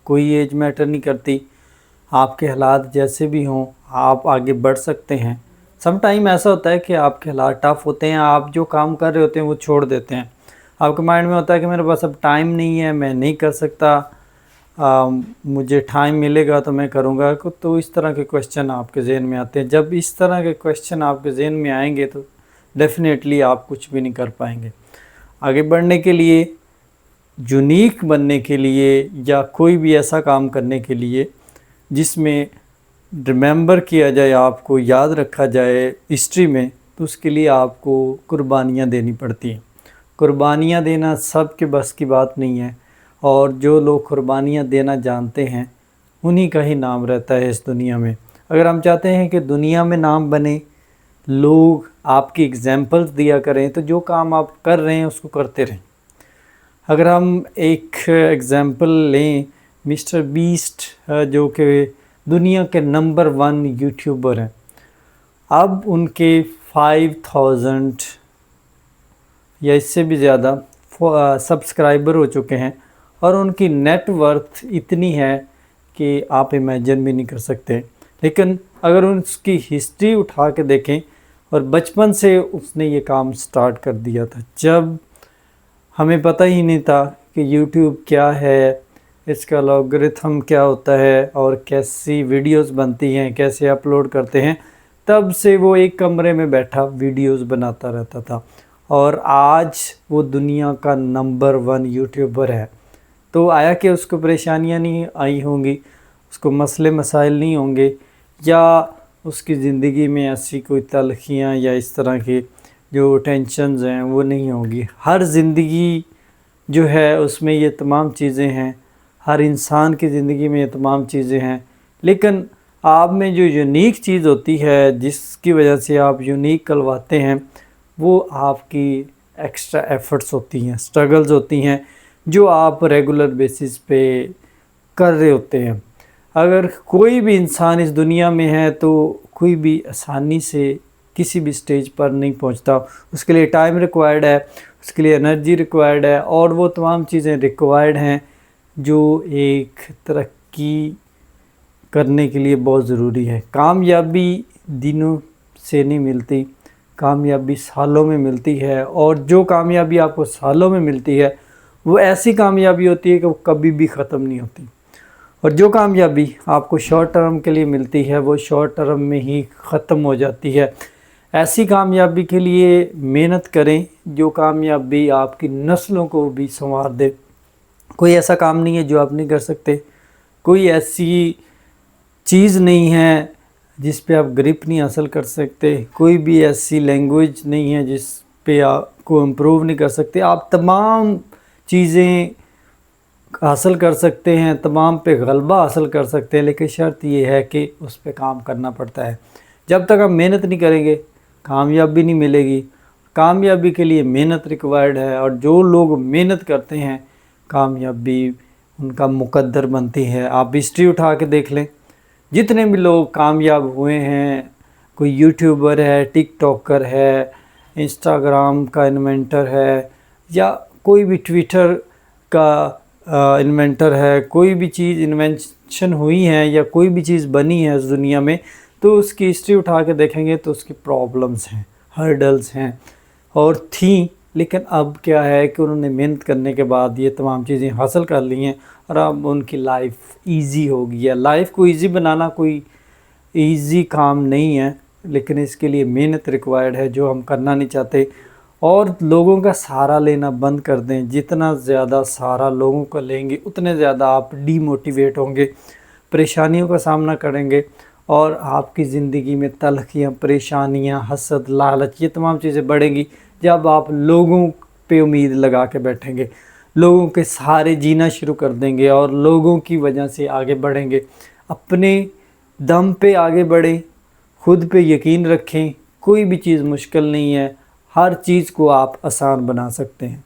کوئی age metre نہیں کرتی، آپ کے حالات جیسے بھی ہوں آپ آگے بڑھ سکتے ہیں۔ سم ٹائم ایسا ہوتا ہے کہ آپ کے حالات ٹف ہوتے ہیں، آپ جو کام کر رہے ہوتے ہیں وہ چھوڑ دیتے ہیں، آپ کے مائنڈ میں ہوتا ہے کہ میرے پاس اب ٹائم نہیں ہے، میں نہیں کر سکتا، مجھے ٹائم ملے گا تو میں کروں گا۔ تو اس طرح کے کویشچن آپ کے ذہن میں آتے ہیں۔ جب اس طرح کے کویشچن آپ کے ذہن میں آئیں گے تو ڈیفینیٹلی آپ کچھ بھی نہیں کر پائیں گے۔ آگے بڑھنے کے لیے، یونیک بننے کے لیے، یا کوئی بھی ایسا کام کرنے کے لیے جس میں ریممبر کیا جائے، آپ کو یاد رکھا جائے ہسٹری میں، تو اس کے لیے آپ کو قربانیاں دینی پڑتی ہیں۔ قربانیاں دینا سب کے بس کی بات نہیں ہے، اور جو لوگ قربانیاں دینا جانتے ہیں انہی کا ہی نام رہتا ہے اس دنیا میں۔ اگر ہم چاہتے ہیں کہ دنیا میں نام بنے، لوگ آپ کی اگزامپلز دیا کریں، تو جو کام آپ کر رہے ہیں اس کو کرتے رہیں۔ اگر ہم ایک اگزامپل لیں، مسٹر بیسٹ جو کہ دنیا کے نمبر 1 یوٹیوبر ہیں، اب ان کے 5000 یا اس سے بھی زیادہ سبسکرائبر ہو چکے ہیں، اور ان کی نیٹ ورتھ اتنی ہے کہ آپ امیجن بھی نہیں کر سکتے۔ لیکن اگر اس کی ہسٹری اٹھا کے دیکھیں، اور بچپن سے اس نے یہ کام سٹارٹ کر دیا تھا، جب ہمیں پتہ ہی نہیں تھا کہ یوٹیوب کیا ہے، اس کا الگورتھم کیا ہوتا ہے، اور کیسی ویڈیوز بنتی ہیں، کیسے اپلوڈ کرتے ہیں، تب سے وہ ایک کمرے میں بیٹھا ویڈیوز بناتا رہتا تھا، اور آج وہ دنیا کا نمبر 1 یوٹیوبر ہے۔ تو آیا کہ اس کو پریشانیاں نہیں آئی ہوں گی، اس کو مسئلے مسائل نہیں ہوں گے، یا اس کی زندگی میں ایسی کوئی تلخیاں یا اس طرح کی جو ٹینشنز ہیں وہ نہیں ہوں گی۔ ہر زندگی جو ہے اس میں یہ تمام چیزیں ہیں، ہر انسان کی زندگی میں یہ تمام چیزیں ہیں، لیکن آپ میں جو یونیک چیز ہوتی ہے، جس کی وجہ سے آپ یونیک کلواتے ہیں، وہ آپ کی ایکسٹرا ایفرٹس ہوتی ہیں، سٹرگلز ہوتی ہیں، جو آپ ریگولر بیسس پہ کر رہے ہوتے ہیں۔ اگر کوئی بھی انسان اس دنیا میں ہے تو کوئی بھی آسانی سے کسی بھی سٹیج پر نہیں پہنچتا، اس کے لیے ٹائم ریکوائرڈ ہے، اس کے لیے انرجی ریکوائرڈ ہے، اور وہ تمام چیزیں ریکوائرڈ ہیں جو ایک ترقی کرنے کے لیے بہت ضروری ہے۔ کامیابی دنوں سے نہیں ملتی، کامیابی سالوں میں ملتی ہے، اور جو کامیابی آپ کو سالوں میں ملتی ہے وہ ایسی کامیابی ہوتی ہے کہ وہ کبھی بھی ختم نہیں ہوتی، اور جو کامیابی آپ کو شارٹ ٹرم کے لیے ملتی ہے وہ شارٹ ٹرم میں ہی ختم ہو جاتی ہے۔ ایسی کامیابی کے لیے محنت کریں جو کامیابی آپ کی نسلوں کو بھی سنوار دے۔ کوئی ایسا کام نہیں ہے جو آپ نہیں کر سکتے، کوئی ایسی چیز نہیں ہے جس پہ آپ گرپ نہیں حاصل کر سکتے، کوئی بھی ایسی لینگویج نہیں ہے جس پہ آپ کو امپروو نہیں کر سکتے۔ آپ تمام چیزیں حاصل کر سکتے ہیں، تمام پہ غلبہ حاصل کر سکتے ہیں، لیکن شرط یہ ہے کہ اس پہ کام کرنا پڑتا ہے۔ جب تک آپ محنت نہیں کریں گے کامیابی نہیں ملے گی۔ کامیابی کے لیے محنت ریکوائرڈ ہے، اور جو لوگ محنت کرتے ہیں کامیابی ان کا مقدر بنتی ہے۔ آپ ہسٹری اٹھا کے دیکھ لیں، جتنے بھی لوگ کامیاب ہوئے ہیں، کوئی یوٹیوبر ہے، ٹک ٹاکر ہے، انسٹاگرام کا انوینٹر ہے، یا کوئی بھی ٹویٹر کا انوینٹر ہے، کوئی بھی چیز انوینشن ہوئی ہے یا کوئی بھی چیز بنی ہے اس دنیا میں، تو اس کی ہسٹری اٹھا کے دیکھیں گے تو اس کی پرابلمز ہیں، ہرڈلز ہیں، اور تھیں، لیکن اب کیا ہے کہ انہوں نے محنت کرنے کے بعد یہ تمام چیزیں حاصل کر لی ہیں، اور اب ان کی لائف ایزی ہو گئی ہے۔ لائف کو ایزی بنانا کوئی ایزی کام نہیں ہے، لیکن اس کے لیے محنت ریکوائرڈ ہے جو ہم کرنا نہیں چاہتے۔ اور لوگوں کا سہارا لینا بند کر دیں، جتنا زیادہ سہارا لوگوں کا لیں گے اتنے زیادہ آپ ڈی موٹیویٹ ہوں گے، پریشانیوں کا سامنا کریں گے، اور آپ کی زندگی میں تلخیاں، پریشانیاں، حسد، لالچ، یہ تمام چیزیں بڑھیں گی جب آپ لوگوں پہ امید لگا کے بیٹھیں گے، لوگوں کے سہارے جینا شروع کر دیں گے، اور لوگوں کی وجہ سے آگے بڑھیں گے۔ اپنے دم پہ آگے بڑھیں، خود پہ یقین رکھیں، کوئی بھی چیز مشکل نہیں ہے، ہر چیز کو آپ آسان بنا سکتے ہیں۔